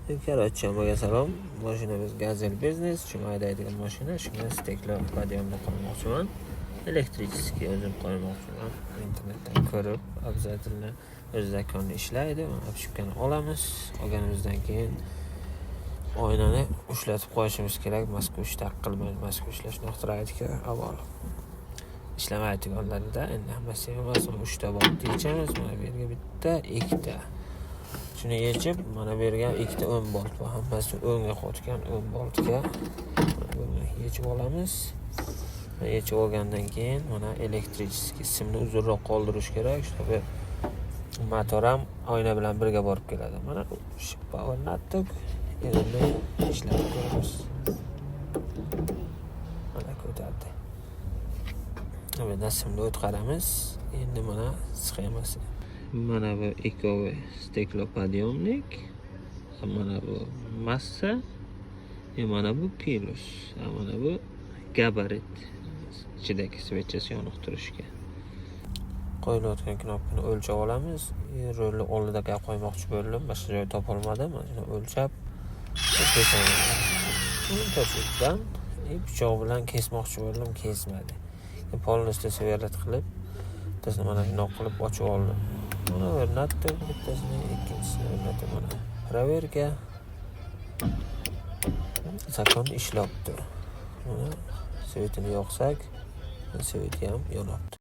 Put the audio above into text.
Короче, hammaga salom. Mashinamiz Gazel Business, shuni haydaydigan mashina. Shuni steklo podiyomda qo'ymoqchiman. Elektriskiy o'zim qo'ymoqchiman. Internetdan ko'rib, obzorni o'z zakonni ishlaydi. Mana pishibkani olamiz. Olganimizdan keyin oynani ushlatib qo'yishimiz kerak. Moskva taqqilmaydi. Moskva ishlash noqtiraydi-ku, avval. Ishlamaydiganlarda endi hammasi emas, 3 ta bor yechamiz. Mana bu yerga bitta, ikkita. Shuni yechib, mana bu yerga 2 ta 10 volt bor. Hammasi o'ngga qotgan 10 voltga buni yechib olamiz. Yechib olgandan keyin mana elektriskiy simni uzunroq qoldirish kerak. Shunday motor ham oyna bilan birga borib keladi. Mana power natdik. Endi ishlab ko'ramiz. Mana ko'tardi. Endi simni o'tkazamiz. Endi mana sxemasi. Mana bu ekovi steklopodiyomnik, mana bu massa, mana bu pilus, mana bu gabarit. Ichidagi svechasi yoniq turishga. Qo'yilayotgan knopkani o'lchab olamiz. Rolni oldida qo'ymoqchi bo'ldim, boshqa joy topolmadim. Mana o'lchab to'satdan pichoq bilan kesmoqchi bo'ldim, kesmadi. Polностью свернut qilib, bittasini mana shunday qilib ochib oldim. Mana o'rnatdim, bittasini, ikkinchisini o'rnatdim mana. Proverka. Zakon ishlabdi. Mana svetini yoqsak, sveti ham yonibdi.